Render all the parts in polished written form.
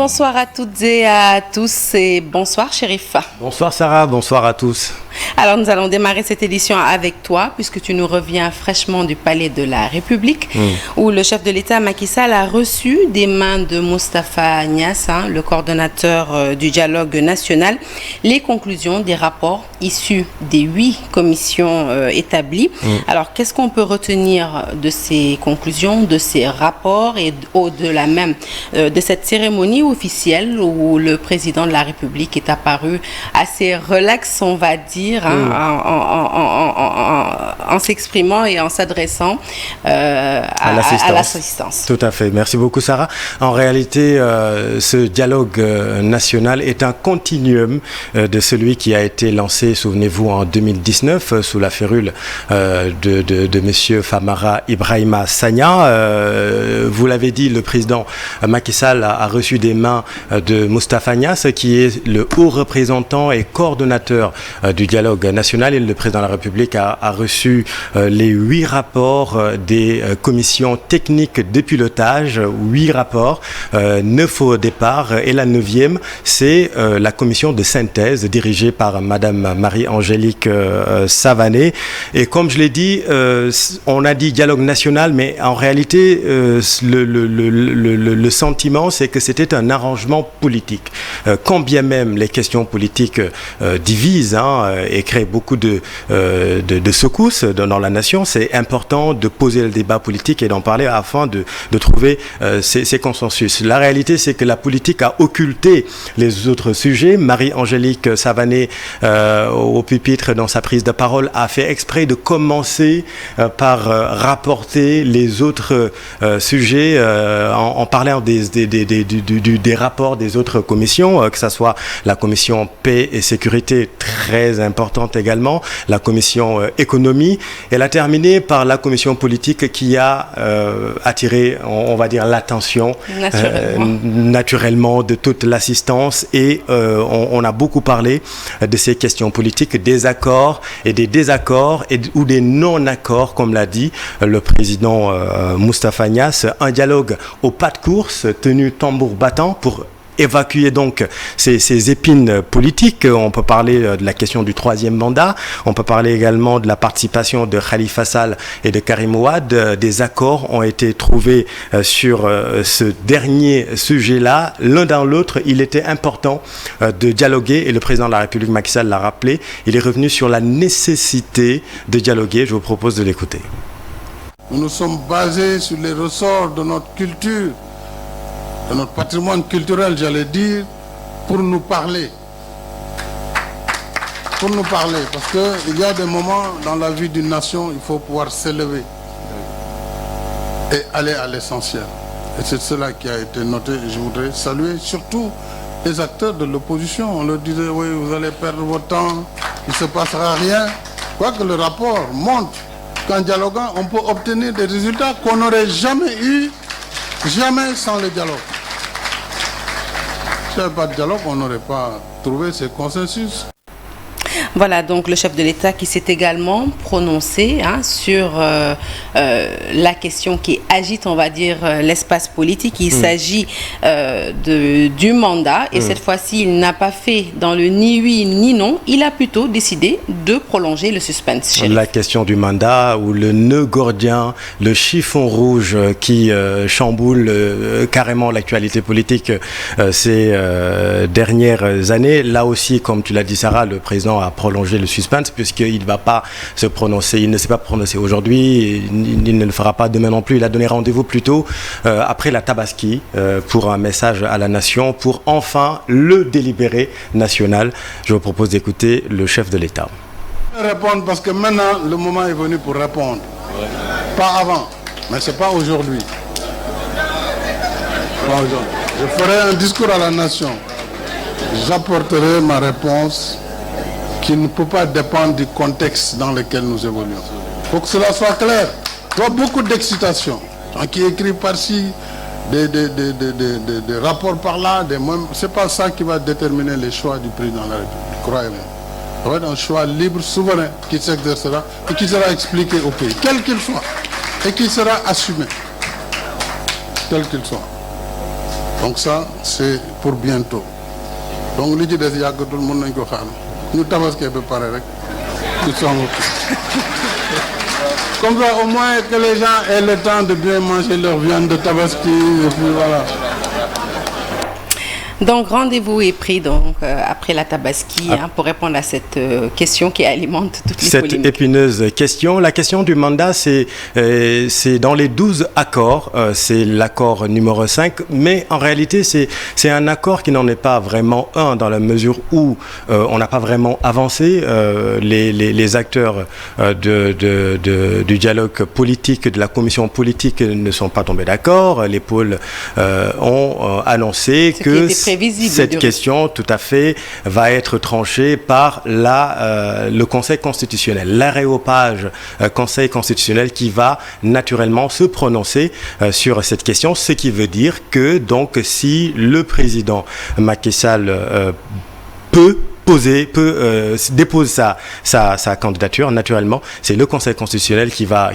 Bonsoir à toutes et à tous et bonsoir Chérif. Bonsoir Sarah, bonsoir à tous. Alors nous allons démarrer cette édition avec toi puisque tu nous reviens fraîchement du Palais de la République où le chef de l'État Macky Sall a reçu des mains de Moustapha Niasse, le coordonnateur du dialogue national, les conclusions des rapports issus des 8 commissions établies. Alors qu'est-ce qu'on peut retenir de ces conclusions, de ces rapports et au-delà même de cette cérémonie officielle où le président de la République est apparu assez relax, on va dire, en s'exprimant et en s'adressant à l'assistance. Tout à fait. Merci beaucoup Sarah. En réalité, ce dialogue national est un continuum de celui qui a été lancé, souvenez-vous, en 2019 sous la férule de monsieur Famara Ibrahima Sagna. Vous l'avez dit, le président Macky Sall a reçu des mains de Moustapha Niasse, qui est le haut représentant et coordonnateur du dialogue national, et le président de la République a reçu les 8 rapports des commissions techniques de pilotage, 8 rapports, 9 au départ, et la 9e, c'est la commission de synthèse dirigée par Madame Marie-Angélique Savané. Et comme je l'ai dit, on a dit dialogue national, mais en réalité, le sentiment, c'est que c'était un arrangement politique. Quand bien même les questions politiques divisent et créent beaucoup de secousses dans la nation, c'est important de poser le débat politique et d'en parler afin de trouver ces consensus. La réalité, c'est que la politique a occulté les autres sujets. Marie-Angélique Savané, au pupitre dans sa prise de parole, a fait exprès de commencer par rapporter les autres sujets en parlant des rapports des autres commissions, que ce soit la commission paix et sécurité, très importante également, la commission économie. Elle a terminé par la commission politique qui a attiré, on va dire, l'attention naturellement de toute l'assistance, et on a beaucoup parlé de ces questions politiques, des accords et des désaccords ou des non-accords, comme l'a dit le président Moustapha Niasse. Un dialogue au pas de course, tenu tambour battant pour évacuer donc ces épines politiques. On peut parler de la question du 3e mandat, on peut parler également de la participation de Khalifa Sall et de Karim Ouad. Des accords ont été trouvés sur ce dernier sujet-là. L'un dans l'autre, il était important de dialoguer, et le président de la République, Macky Sall, l'a rappelé. Il est revenu sur la nécessité de dialoguer. Je vous propose de l'écouter. Nous sommes basés sur les ressorts de notre culture, de notre patrimoine culturel, j'allais dire, pour nous parler. Pour nous parler, parce qu'il y a des moments dans la vie d'une nation, il faut pouvoir s'élever et aller à l'essentiel. Et c'est cela qui a été noté. Je voudrais saluer surtout les acteurs de l'opposition. On leur disait, oui, vous allez perdre votre temps, il ne se passera rien. Quoique le rapport montre qu'en dialoguant, on peut obtenir des résultats qu'on n'aurait jamais eu, jamais sans le dialogue. S'il n'y avait pas de dialogue, on n'aurait pas trouvé ce consensus. Voilà donc le chef de l'État qui s'est également prononcé sur la question qui agite, on va dire, l'espace politique. Il s'agit du mandat, et cette fois-ci, il n'a pas fait dans le ni oui ni non. Il a plutôt décidé de prolonger le suspense. Chérif. La question du mandat, ou le nœud gordien, le chiffon rouge qui chamboule carrément l'actualité politique ces dernières années. Là aussi, comme tu l'as dit Sarah, le président a prolonger le suspense, puisqu'il ne va pas se prononcer, il ne s'est pas prononcé aujourd'hui, il ne le fera pas demain non plus. Il a donné rendez-vous plutôt après la Tabaski pour un message à la nation, pour enfin le délibéré national. Je vous propose d'écouter le chef de l'État. Répondre, parce que maintenant le moment est venu pour répondre. Pas avant, mais c'est pas aujourd'hui. Je ferai un discours à la nation. J'apporterai ma réponse qui ne peut pas dépendre du contexte dans lequel nous évoluons. Il faut que cela soit clair. Il y a beaucoup d'excitation. Qui écrit par-ci, des rapports par-là, ce n'est pas ça qui va déterminer les choix du président de la République, croyez-moi. Ça va être un choix libre, souverain, qui s'exercera et qui sera expliqué au pays, quel qu'il soit, et qui sera assumé, tel qu'il soit. Donc ça, c'est pour bientôt. Donc li ci des yàggatul mën nañ ko xaar ñu tabaskee ba pare rek ñu song comme ça au moins que les gens aient le temps de bien manger leur viande de tabaski et puis voilà. Donc, rendez-vous est pris après la Tabaski pour répondre à cette question qui alimente toutes les polémiques. Cette épineuse question. La question du mandat, c'est dans les 12 accords. C'est l'accord numéro 5. Mais en réalité, c'est un accord qui n'en est pas vraiment un, dans la mesure où on n'a pas vraiment avancé. Les acteurs du dialogue politique, de la commission politique ne sont pas tombés d'accord. Les pôles ont annoncé que cette question, tout à fait, va être tranchée par le Conseil constitutionnel, l'aréopage Conseil constitutionnel qui va naturellement se prononcer sur cette question, ce qui veut dire que donc si le président Macky Sall dépose sa candidature, naturellement, c'est le Conseil constitutionnel qui va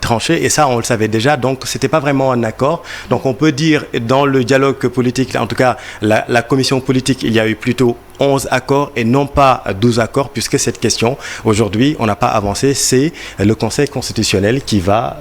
trancher, et ça on le savait déjà, donc c'était pas vraiment un accord. Donc on peut dire dans le dialogue politique, en tout cas la commission politique, il y a eu plutôt 11 accords et non pas 12 accords, puisque cette question, aujourd'hui, on n'a pas avancé, c'est le Conseil constitutionnel qui va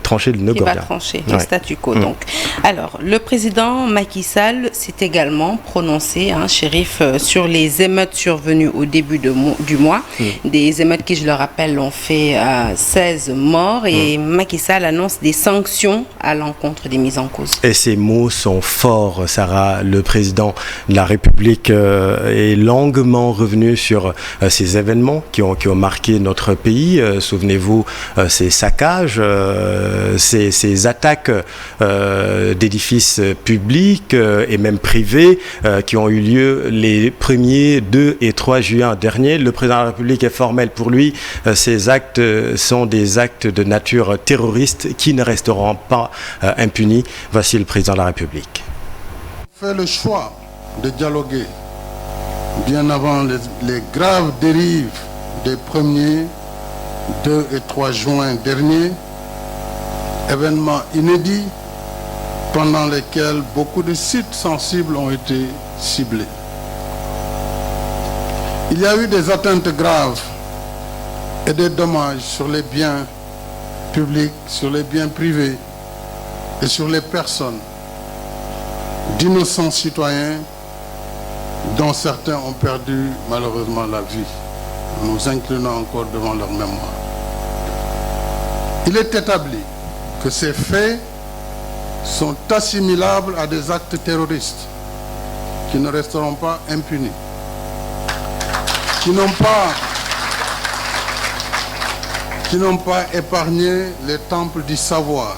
trancher le nœud gordien. Qui va trancher le statu quo. Donc, alors, le président Macky Sall s'est également prononcé, Chérif, sur les émeutes survenues au début du mois. Des émeutes qui, je le rappelle, ont fait 16 morts, et Macky Sall annonce des sanctions à l'encontre des mises en cause. Et ces mots sont forts, Sarah. Le président de la République est longuement revenu sur ces événements qui ont marqué notre pays. Souvenez-vous, ces saccages, ces attaques d'édifices publics et même privés qui ont eu lieu les 1er, 2 et 3 juin dernier. Le président de la République est formel. Pour lui, ces actes sont des actes de nature terroriste qui ne resteront pas impunis. Voici le président de la République. On fait le choix de dialoguer bien avant les graves dérives des 1er, 2 et 3 juin dernier, événements inédits pendant lesquels beaucoup de sites sensibles ont été ciblés. Il y a eu des atteintes graves et des dommages sur les biens publics, sur les biens privés et sur les personnes d'innocents citoyens dont certains ont perdu malheureusement la vie. Nous inclinons encore devant leur mémoire. Il est établi que ces faits sont assimilables à des actes terroristes qui ne resteront pas impunis, qui n'ont pas épargné les temples du savoir,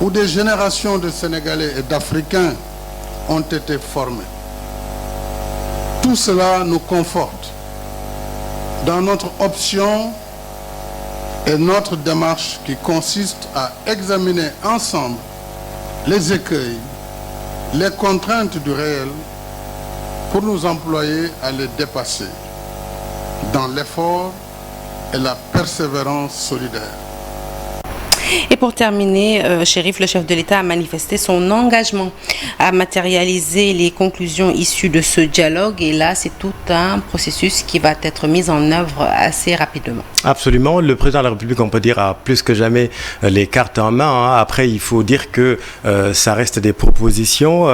où des générations de Sénégalais et d'Africains ont été formés. Tout cela nous conforte dans notre option et notre démarche qui consiste à examiner ensemble les écueils, les contraintes du réel pour nous employer à les dépasser dans l'effort et la persévérance solidaire. Et pour terminer, Chérif, le chef de l'État a manifesté son engagement à matérialiser les conclusions issues de ce dialogue. Et là, c'est tout un processus qui va être mis en œuvre assez rapidement. Absolument. Le président de la République, on peut dire, a plus que jamais les cartes en main. Après, il faut dire que ça reste des propositions,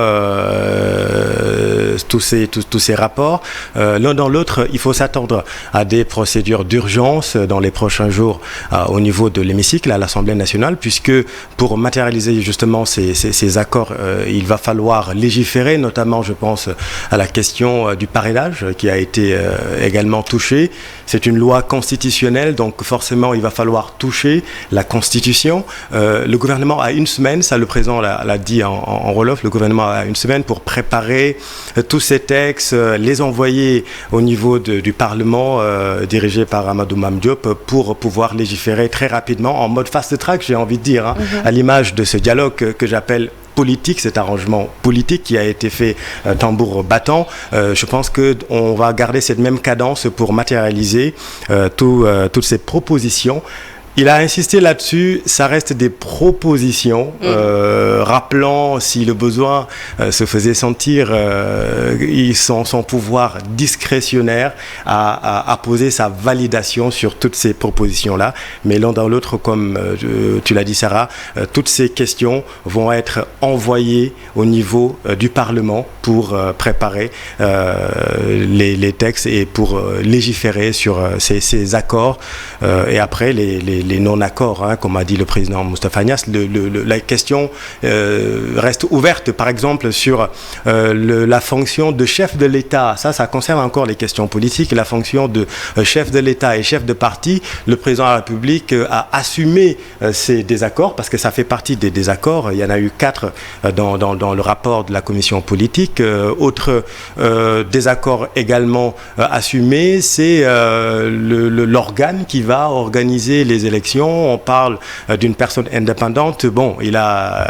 tous ces rapports. L'un dans l'autre, il faut s'attendre à des procédures d'urgence dans les prochains jours au niveau de l'hémicycle à l'Assemblée nationale, puisque pour matérialiser justement ces accords, il va falloir légiférer, notamment je pense à la question du parrainage qui a été également touchée. C'est une loi constitutionnelle, donc forcément il va falloir toucher la Constitution. Le gouvernement a une semaine, ça le président l'a dit en wolof, le gouvernement a une semaine pour préparer tous ces textes, les envoyer au niveau du Parlement dirigé par Amadou Mame Diop pour pouvoir légiférer très rapidement en mode fast track, j'ai envie de dire, à l'image de ce dialogue que j'appelle politique, cet arrangement politique qui a été fait tambour battant. Je pense qu'on va garder cette même cadence pour matérialiser toutes ces propositions Il a insisté là-dessus, ça reste des propositions, rappelant si le besoin se faisait sentir, son pouvoir discrétionnaire à poser sa validation sur toutes ces propositions-là. Mais l'un dans l'autre, comme tu l'as dit Sarah, toutes ces questions vont être envoyées au niveau du Parlement pour préparer les textes et pour légiférer sur ces accords et après les non-accords, hein, comme a dit le président Moustapha Niasse. La question reste ouverte, par exemple, sur la fonction de chef de l'État. Ça concerne encore les questions politiques. La fonction de chef de l'État et chef de parti, le président de la République a assumé ces désaccords, parce que ça fait partie des désaccords. Il y en a eu 4 dans le rapport de la commission politique. Autre désaccord également assumé, c'est l'organe qui va organiser les élections. On parle d'une personne indépendante. Bon, il a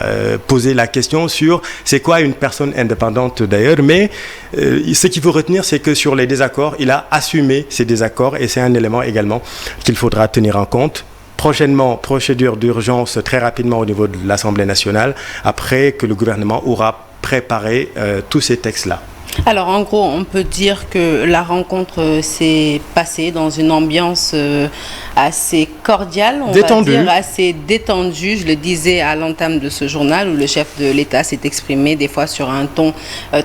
posé la question sur c'est quoi une personne indépendante d'ailleurs, mais ce qu'il faut retenir, c'est que sur les désaccords, il a assumé ces désaccords et c'est un élément également qu'il faudra tenir en compte. Prochainement, procédure d'urgence très rapidement au niveau de l'Assemblée nationale, après que le gouvernement aura préparé tous ces textes-là. Alors en gros, on peut dire que la rencontre s'est passée dans une ambiance assez cordiale, on détendue. va dire assez détendue. Je le disais à l'entame de ce journal où le chef de l'État s'est exprimé des fois sur un ton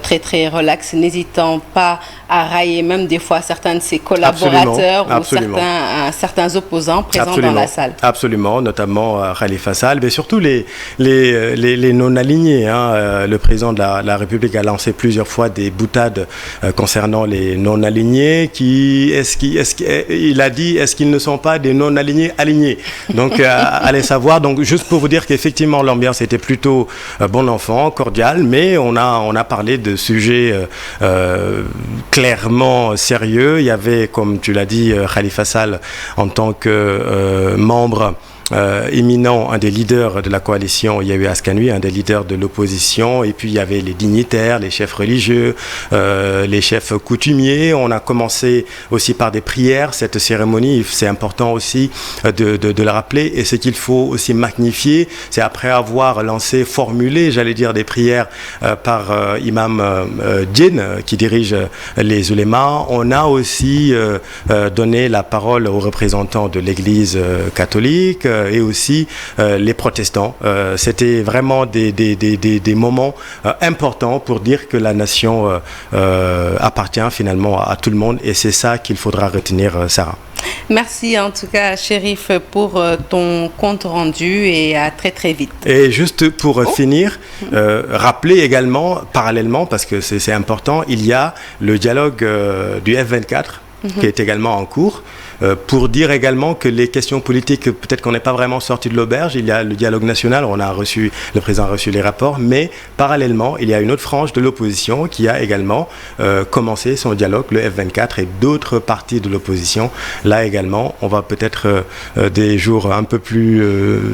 très très relax, n'hésitant pas à railler même des fois certains de ses collaborateurs Absolument. ou certains opposants présents dans la salle. Absolument, notamment Khalifa Sall, mais surtout les non-alignés. Hein. Le président de la République a lancé plusieurs fois des boutades concernant les non-alignés. Il a dit, est-ce qu'ils ne sont pas des non-alignés alignés? Donc, allez savoir. Donc, juste pour vous dire qu'effectivement, l'ambiance était plutôt bon enfant, cordiale, mais on a parlé de sujets clairement sérieux. Il y avait, comme tu l'as dit, Khalifa Sall en tant que membre éminent, un des leaders de la coalition Yewwi Askan Wi, un des leaders de l'opposition, et puis il y avait les dignitaires, les chefs religieux, les chefs coutumiers. On a commencé aussi par des prières, cette cérémonie, c'est important aussi de le rappeler, et ce qu'il faut aussi magnifier, c'est après avoir formulé, j'allais dire, des prières par Imam Djinn, qui dirige les ulémas, on a aussi donné la parole aux représentants de l'Église catholique, et aussi les protestants. C'était vraiment des moments importants pour dire que la nation appartient finalement à tout le monde, et c'est ça qu'il faudra retenir, Sarah. Merci en tout cas, Chérif, pour ton compte rendu, et à très très vite. Et juste pour finir, rappeler également, parallèlement, parce que c'est important, il y a le dialogue du F24 qui est également en cours. Pour dire également que les questions politiques, peut-être qu'on n'est pas vraiment sorti de l'auberge. Il y a le dialogue national, le président a reçu les rapports, mais parallèlement, il y a une autre frange de l'opposition qui a également commencé son dialogue, le F24 et d'autres partis de l'opposition. Là également, on va peut-être des jours un peu plus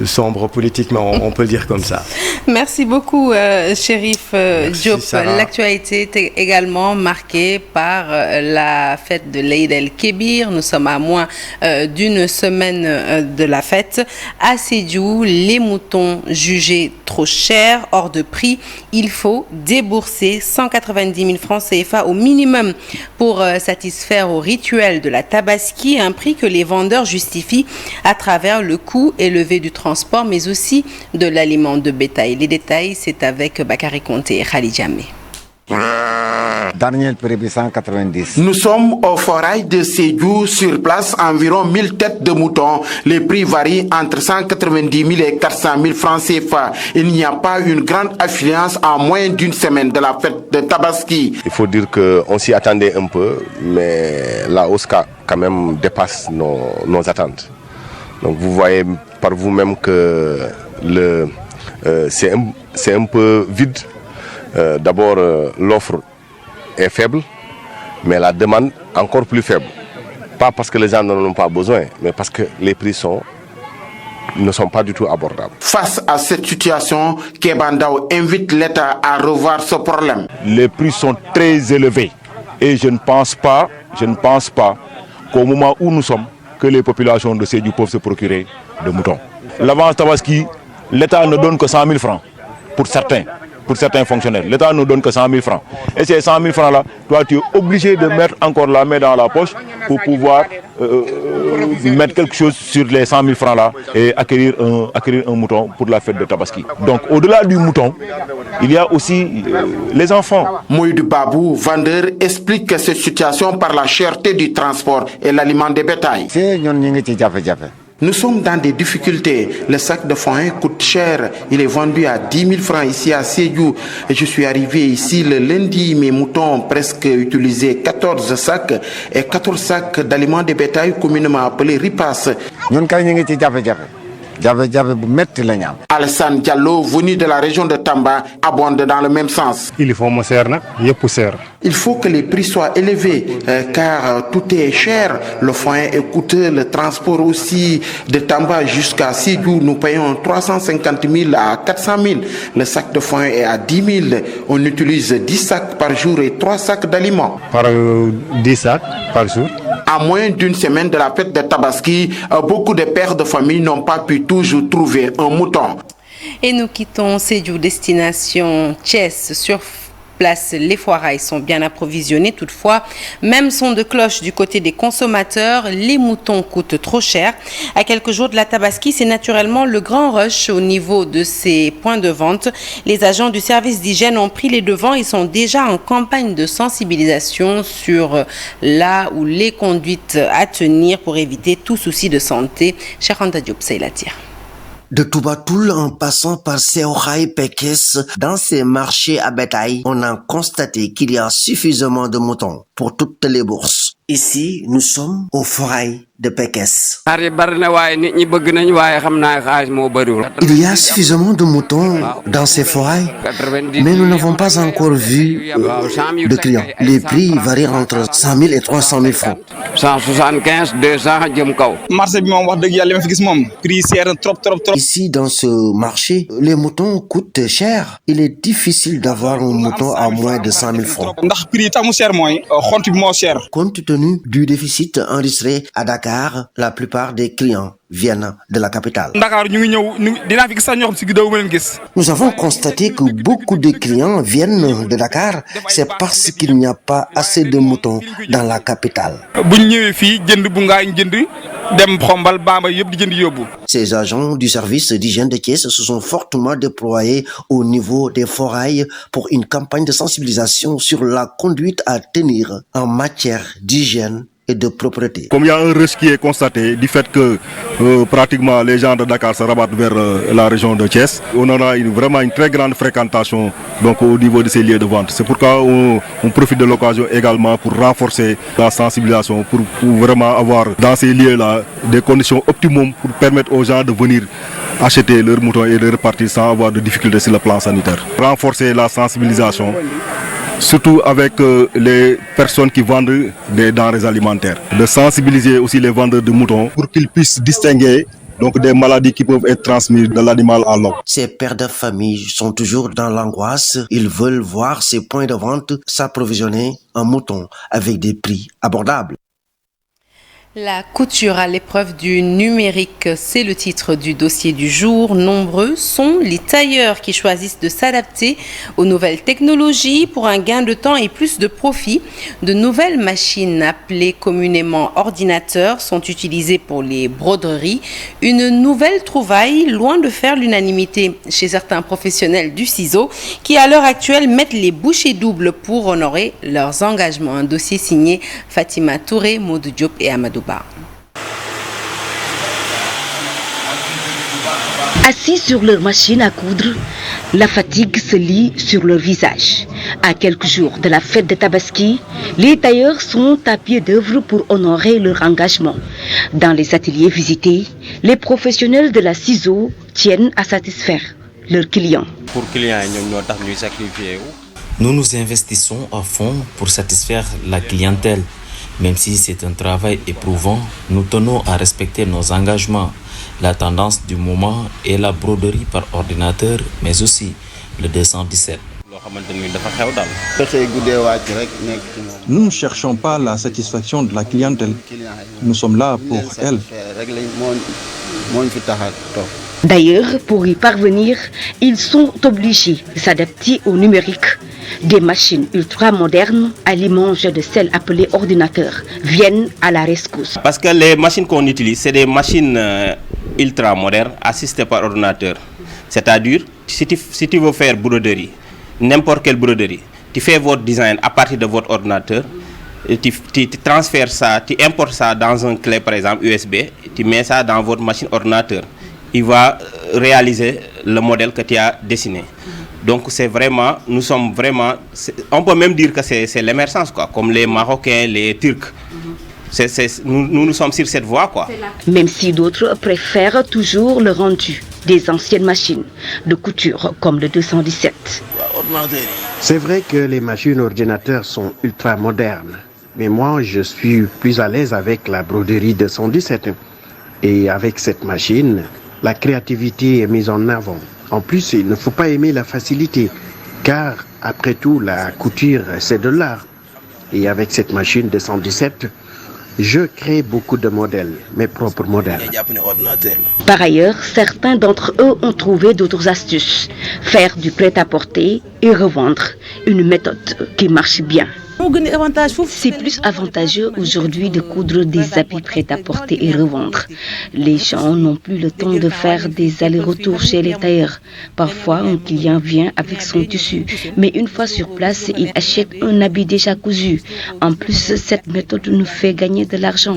sombres politiquement, on peut le dire comme ça. Merci beaucoup, Chérif Diop. L'actualité est également marquée par la fête de l'Eid el-Kébir. Nous sommes à moins d'une semaine de la fête. À Sédhiou, les moutons jugés trop chers, hors de prix. Il faut débourser 190 000 francs CFA au minimum pour satisfaire au rituel de la tabaski, un prix que les vendeurs justifient à travers le coût élevé du transport, mais aussi de l'aliment de bétail. Les détails, c'est avec Bakary Konté et Khalid Jamé. Dernier prix 190. Nous sommes au forail de Sédhiou, sur place environ 1000 têtes de moutons. Les prix varient entre 190 000 et 400 000 francs CFA. Il n'y a pas une grande affluence en moins d'une semaine de la fête de Tabaski. Il faut dire qu'on s'y attendait un peu, mais la hausse quand même dépasse nos attentes. Donc vous voyez par vous-même que c'est un peu vide. D'abord, l'offre est faible, mais la demande encore plus faible. Pas parce que les gens n'en ont pas besoin, mais parce que les prix ne sont pas du tout abordables. Face à cette situation, Kéba Ndao invite l'État à revoir ce problème. Les prix sont très élevés et je ne pense pas qu'au moment où nous sommes, que les populations de Sédhiou peuvent se procurer de moutons. L'avance Tabaski, l'État ne donne que 100 000 francs pour certains fonctionnaires. L'État ne donne que 100 000 francs. Et ces 100 000 francs-là, toi, tu es obligé de mettre encore la main dans la poche pour pouvoir mettre quelque chose sur les 100 000 francs-là et acquérir un mouton pour la fête de Tabaski. Donc, au-delà du mouton, il y a aussi les enfants. Moïdou Babou, vendeur, explique cette situation par la cherté du transport et l'aliment des bétails. Nous sommes dans des difficultés. Le sac de foin coûte cher. Il est vendu à 10 000 francs ici à Sédhiou. Je suis arrivé ici le lundi. Mes moutons ont presque utilisé 14 sacs et 14 sacs d'aliments de bétail communément appelés ripas. Alassane Diallo, venu de la région de Tamba, abonde dans le même sens. Il faut que les prix soient élevés car tout est cher. Le foin est coûteux, le transport aussi de Tamba jusqu'à Sédhiou. Nous payons 350 000 à 400 000. Le sac de foin est à 10 000. On utilise 10 sacs par jour et 3 sacs d'aliments. Par 10 sacs par jour. À moins d'une semaine de la fête de Tabaski, beaucoup de pères de famille n'ont pas pu toujours trouver un mouton. Et nous quittons Sédhiou, destination Thiès. Sur place, les foirailles sont bien approvisionnés. Toutefois, même son de cloche du côté des consommateurs, les moutons coûtent trop cher. À quelques jours de la Tabaski, c'est naturellement le grand rush au niveau de ces points de vente. Les agents du service d'hygiène ont pris les devants et sont déjà en campagne de sensibilisation sur là où les conduites à tenir pour éviter tout souci de santé. Charanta Diop, c'est la tire. De Toubatoul en passant par Seoraï Pekes, dans ces marchés à bétail, on a constaté qu'il y a suffisamment de moutons pour toutes les bourses. Ici, nous sommes au forail de Pekes. Il y a suffisamment de moutons dans ces forails, mais nous n'avons pas encore vu de clients. Les prix varient entre 100 000 et 300 000 francs. 175, 200, Ici, dans ce marché, les moutons coûtent cher. Il est difficile d'avoir un mouton à moins de 100 000 francs. Compte tenu du déficit enregistré à Dakar, la plupart des clients viennent de la capitale. Nous avons constaté que beaucoup de clients viennent de Dakar. C'est parce qu'il n'y a pas assez de moutons dans la capitale. Ces agents du service d'hygiène de Thiès se sont fortement déployés au niveau des forailles pour une campagne de sensibilisation sur la conduite à tenir en matière d'hygiène et de propreté. Comme il y a un risque qui est constaté du fait que pratiquement les gens de Dakar se rabattent vers la région de Thiès, on aura vraiment une très grande fréquentation donc, au niveau de ces lieux de vente. C'est pourquoi on profite de l'occasion également pour renforcer la sensibilisation, pour vraiment avoir dans ces lieux-là des conditions optimum pour permettre aux gens de venir acheter leurs moutons et de repartir sans avoir de difficultés sur le plan sanitaire. Renforcer la sensibilisation, surtout avec les personnes qui vendent des denrées alimentaires. De sensibiliser aussi les vendeurs de moutons pour qu'ils puissent distinguer donc des maladies qui peuvent être transmises de l'animal à l'homme. Ces pères de famille sont toujours dans l'angoisse. Ils veulent voir ces points de vente s'approvisionner en moutons avec des prix abordables. La couture à l'épreuve du numérique, c'est le titre du dossier du jour. Nombreux sont les tailleurs qui choisissent de s'adapter aux nouvelles technologies pour un gain de temps et plus de profit. De nouvelles machines appelées communément ordinateurs sont utilisées pour les broderies. Une nouvelle trouvaille loin de faire l'unanimité chez certains professionnels du ciseau qui à l'heure actuelle mettent les bouchées doubles pour honorer leurs engagements. Un dossier signé Fatima Touré, Maudou Diop et Amadou. Assis sur leur machine à coudre, la fatigue se lit sur leur visage. À quelques jours de la fête de Tabaski, les tailleurs sont à pied d'œuvre pour honorer leur engagement. Dans les ateliers visités, les professionnels de la ciseau tiennent à satisfaire leurs clients. Nous nous investissons à fond pour satisfaire la clientèle. Même si c'est un travail éprouvant, nous tenons à respecter nos engagements. La tendance du moment est la broderie par ordinateur, mais aussi le 217. Nous ne cherchons pas la satisfaction de la clientèle. Nous sommes là pour elle. D'ailleurs, pour y parvenir, ils sont obligés de s'adapter au numérique. Des machines ultra-modernes à l'image de celles appelées ordinateurs viennent à la rescousse. Parce que les machines qu'on utilise, c'est des machines ultra-modernes assistées par ordinateur. C'est-à-dire, si tu veux faire broderie, n'importe quelle broderie, tu fais votre design à partir de votre ordinateur, tu transfères ça, tu importes ça dans un clé par exemple USB, tu mets ça dans votre machine ordinateur. Il va réaliser le modèle que tu as dessiné. Donc c'est vraiment, nous sommes vraiment, on peut même dire que c'est l'émergence quoi, comme les Marocains, les Turcs. Nous sommes sur cette voie quoi. Même si d'autres préfèrent toujours le rendu des anciennes machines de couture comme le 217. C'est vrai que les machines ordinateurs sont ultra modernes, mais moi je suis plus à l'aise avec la broderie 217. Et avec cette machine, la créativité est mise en avant. En plus, il ne faut pas aimer la facilité, car après tout, la couture, c'est de l'art. Et avec cette machine 217, je crée beaucoup de modèles, mes propres modèles. Par ailleurs, certains d'entre eux ont trouvé d'autres astuces. Faire du prêt-à-porter et revendre, une méthode qui marche bien. C'est plus avantageux aujourd'hui de coudre des habits prêts à porter et revendre. Les gens n'ont plus le temps de faire des allers-retours chez les tailleurs. Parfois, un client vient avec son tissu, mais une fois sur place, il achète un habit déjà cousu. En plus, cette méthode nous fait gagner de l'argent.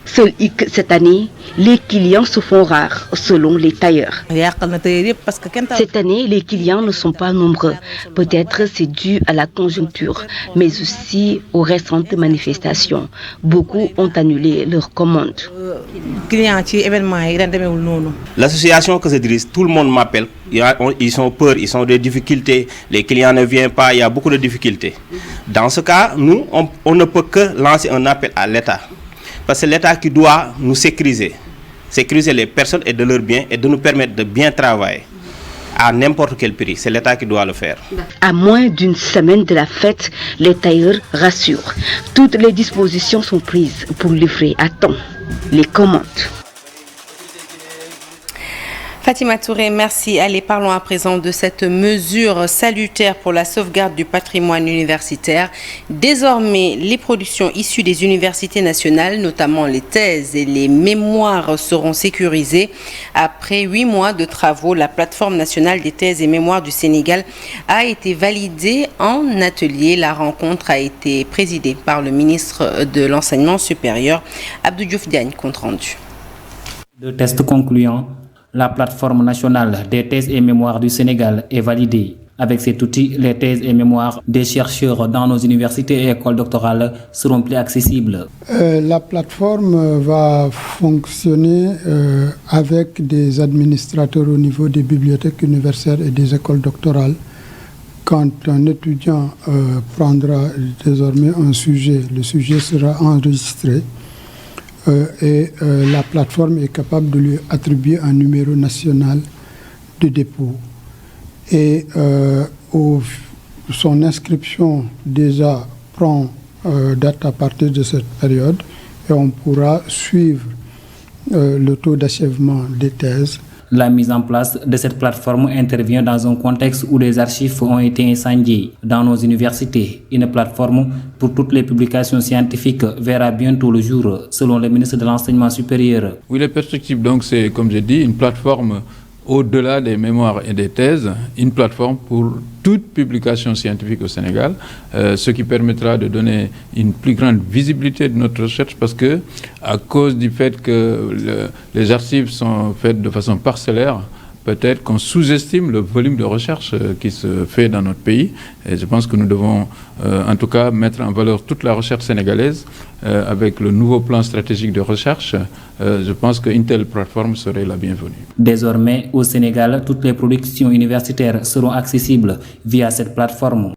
Seul hic cette année, les clients se font rares, selon les tailleurs. Cette année, les clients ne sont pas nombreux. Peut-être c'est dû à la conjoncture, mais aussi aux récentes manifestations. Beaucoup ont annulé leurs commandes. L'association que je dirige, tout le monde m'appelle. Ils ont peur, ils ont des difficultés. Les clients ne viennent pas, il y a beaucoup de difficultés. Dans ce cas, nous, on ne peut que lancer un appel à l'État. Parce que c'est l'État qui doit nous sécuriser les personnes et de leurs biens et de nous permettre de bien travailler. À n'importe quel prix, c'est l'État qui doit le faire. À moins d'une semaine de la fête, les tailleurs rassurent. Toutes les dispositions sont prises pour livrer à temps les commandes. Fatima Touré, merci. Allez, parlons à présent de cette mesure salutaire pour la sauvegarde du patrimoine universitaire. Désormais, les productions issues des universités nationales, notamment les thèses et les mémoires, seront sécurisées. Après 8 mois de travaux, la plateforme nationale des thèses et mémoires du Sénégal a été validée en atelier. La rencontre a été présidée par le ministre de l'Enseignement supérieur, Abdou Diouf Diagne, compte rendu. De tests concluants, la plateforme nationale des thèses et mémoires du Sénégal est validée. Avec cet outil, les thèses et mémoires des chercheurs dans nos universités et écoles doctorales seront plus accessibles. La plateforme va fonctionner avec des administrateurs au niveau des bibliothèques universitaires et des écoles doctorales. Quand un étudiant prendra désormais un sujet, le sujet sera enregistré. Et la plateforme est capable de lui attribuer un numéro national de dépôt. Et son inscription déjà prend date à partir de cette période et on pourra suivre le taux d'achèvement des thèses. La mise en place de cette plateforme intervient dans un contexte où les archives ont été incendiées. Dans nos universités, une plateforme pour toutes les publications scientifiques verra bientôt le jour, selon le ministre de l'Enseignement supérieur. Oui, les perspectives, donc, c'est, comme j'ai dit, une plateforme au-delà des mémoires et des thèses, une plateforme pour toute publication scientifique au Sénégal, ce qui permettra de donner une plus grande visibilité de notre recherche parce que, à cause du fait que les archives sont faites de façon parcellaire, peut-être qu'on sous-estime le volume de recherche qui se fait dans notre pays. Et je pense que nous devons, en tout cas, mettre en valeur toute la recherche sénégalaise avec le nouveau plan stratégique de recherche. Je pense qu'une telle plateforme serait la bienvenue. Désormais, au Sénégal, toutes les productions universitaires seront accessibles via cette plateforme.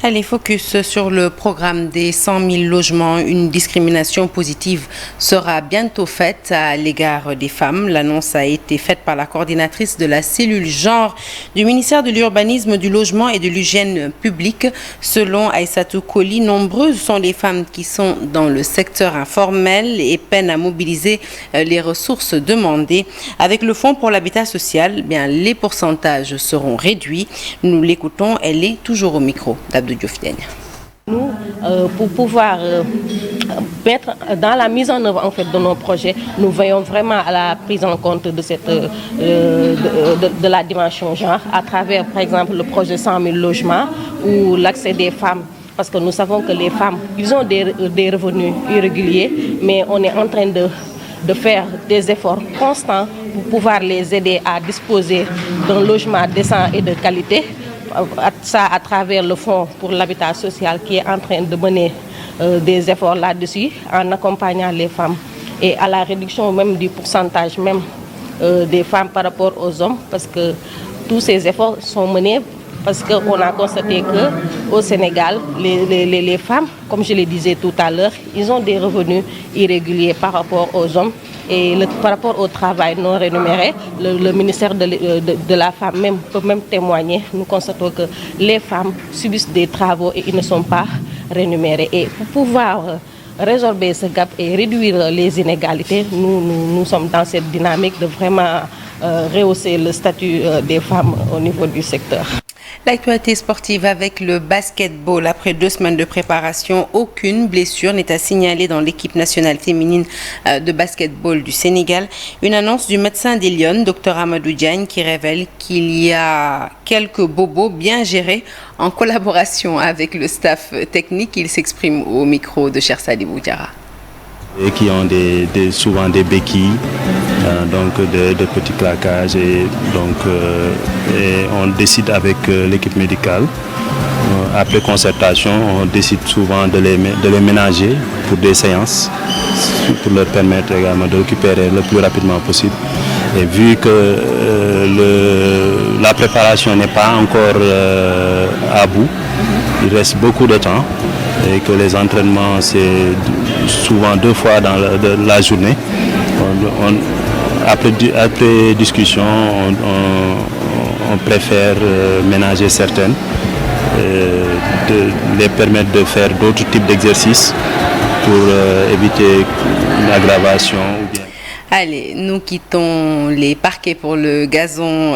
Allez, focus sur le programme des 100 000 logements. Une discrimination positive sera bientôt faite à l'égard des femmes. L'annonce a été faite par la coordinatrice de la cellule genre du ministère de l'Urbanisme, du Logement et de l'Hygiène publique. Selon Aïssatou Koli, nombreuses sont les femmes qui sont dans le secteur informel et peinent à mobiliser les ressources demandées. Avec le Fonds pour l'habitat social, les pourcentages seront réduits. Nous l'écoutons, elle est toujours au micro d'Abdou Diouf Diagne. Nous, pour pouvoir mettre dans la mise en œuvre en fait, de nos projets, nous veillons vraiment à la prise en compte de, de la dimension genre à travers, par exemple, le projet 100 000 logements ou l'accès des femmes. Parce que nous savons que les femmes, ils ont des revenus irréguliers, mais on est en train de faire des efforts constants pour pouvoir les aider à disposer d'un logement décent et de qualité. Ça à travers le Fonds pour l'habitat social qui est en train de mener des efforts là-dessus en accompagnant les femmes et à la réduction même du pourcentage même des femmes par rapport aux hommes parce que tous ces efforts sont menés parce qu'on a constaté qu'au Sénégal, les femmes, comme je le disais tout à l'heure, ils ont des revenus irréguliers par rapport aux hommes. Et par rapport au travail non rémunéré, le ministère de la femme même, peut même témoigner. Nous constatons que les femmes subissent des travaux et ils ne sont pas rémunérés. Et pour pouvoir résorber ce gap et réduire les inégalités, nous sommes dans cette dynamique de vraiment rehausser le statut des femmes au niveau du secteur. L'actualité sportive avec le basketball. Après 2 semaines de préparation, aucune blessure n'est à signaler dans l'équipe nationale féminine de basketball du Sénégal. Une annonce du médecin des Lions, Dr Amadou Diagne, qui révèle qu'il y a quelques bobos bien gérés en collaboration avec le staff technique. Il s'exprime au micro de Cheikh Sadibou Diarra. Et qui ont souvent des béquilles, donc de petits claquages et donc et on décide avec l'équipe médicale. Après concertation, on décide souvent de les ménager pour des séances, pour leur permettre également de récupérer le plus rapidement possible. Et vu que la préparation n'est pas encore à bout, il reste beaucoup de temps et que les entraînements c'est souvent 2 fois dans la journée. Après discussion, on préfère ménager certaines, les permettre de faire d'autres types d'exercices pour éviter une aggravation. Allez, nous quittons les parquets pour le gazon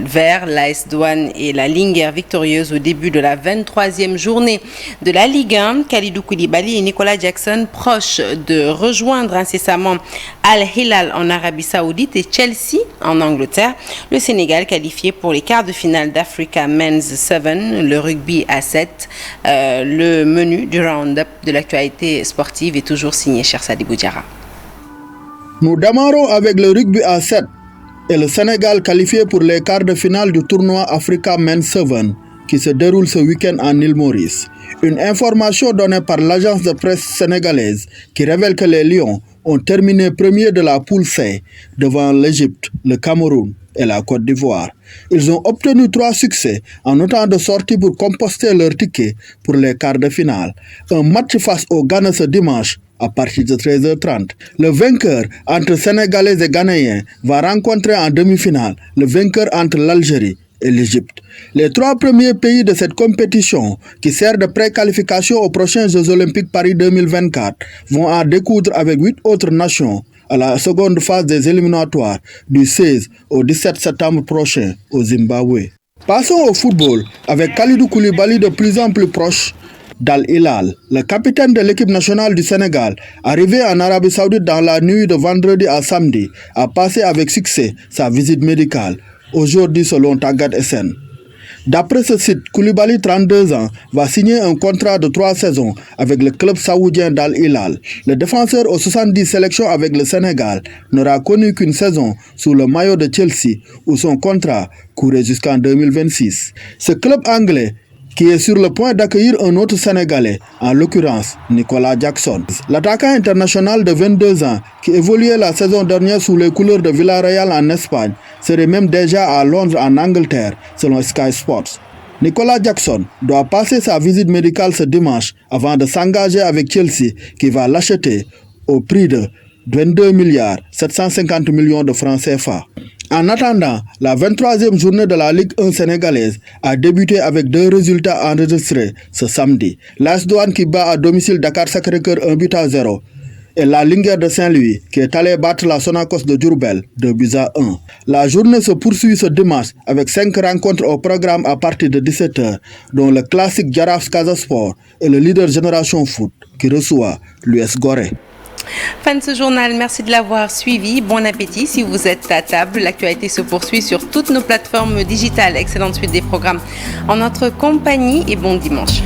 vert. L'AS Douane et la Linguère victorieuse au début de la 23e journée de la Ligue 1. Kalidou Koulibaly et Nicolas Jackson proches de rejoindre incessamment Al-Hilal en Arabie Saoudite et Chelsea en Angleterre. Le Sénégal qualifié pour les quarts de finale d'Africa Men's 7, le rugby à 7. Le menu du round-up de l'actualité sportive est toujours signé Cheikh Sadibou Diarra. Nous démarrons avec le rugby à 7 et le Sénégal qualifié pour les quarts de finale du tournoi Africa Men's 7 qui se déroule ce week-end en île Maurice. Une information donnée par l'agence de presse sénégalaise qui révèle que les Lions ont terminé premiers de la poule C devant l'Égypte, le Cameroun et la Côte d'Ivoire. Ils ont obtenu 3 succès en autant de sorties pour composter leur ticket pour les quarts de finale. Un match face au Ghana ce dimanche à partir de 13h30. Le vainqueur entre Sénégalais et Ghanéens va rencontrer en demi-finale le vainqueur entre l'Algérie et l'Égypte. Les 3 premiers pays de cette compétition, qui sert de pré-qualification aux prochains Jeux Olympiques Paris 2024, vont en découdre avec 8 autres nations à la seconde phase des éliminatoires du 16 au 17 septembre prochain au Zimbabwe. Passons au football avec Kalidou Koulibaly de plus en plus proche d'Al-Hilal, le capitaine de l'équipe nationale du Sénégal, arrivé en Arabie Saoudite dans la nuit de vendredi à samedi, a passé avec succès sa visite médicale, aujourd'hui selon Tagat SN. D'après ce site, Koulibaly, 32 ans, va signer un contrat de 3 saisons avec le club saoudien d'Al-Hilal. Le défenseur aux 70 sélections avec le Sénégal n'aura connu qu'une saison sous le maillot de Chelsea où son contrat courait jusqu'en 2026. Ce club anglais qui est sur le point d'accueillir un autre Sénégalais, en l'occurrence Nicolas Jackson. L'attaquant international de 22 ans, qui évoluait la saison dernière sous les couleurs de Villarreal en Espagne, serait même déjà à Londres en Angleterre, selon Sky Sports. Nicolas Jackson doit passer sa visite médicale ce dimanche avant de s'engager avec Chelsea qui va l'acheter au prix de 22 milliards 750 millions de francs CFA. En attendant, la 23e journée de la Ligue 1 sénégalaise a débuté avec 2 résultats enregistrés ce samedi. L'AS Douanes qui bat à domicile Dakar Sacré-Cœur 1-0 et la Linguère de Saint-Louis qui est allée battre la Sonacos de Diourbel 2-1. La journée se poursuit ce dimanche avec 5 rencontres au programme à partir de 17h, dont le classique Jaraaf Casa Sport et le leader Génération Foot qui reçoit l'US Gorée. Fin de ce journal, merci de l'avoir suivi. Bon appétit si vous êtes à table. L'actualité se poursuit sur toutes nos plateformes digitales. Excellente suite des programmes en notre compagnie et bon dimanche.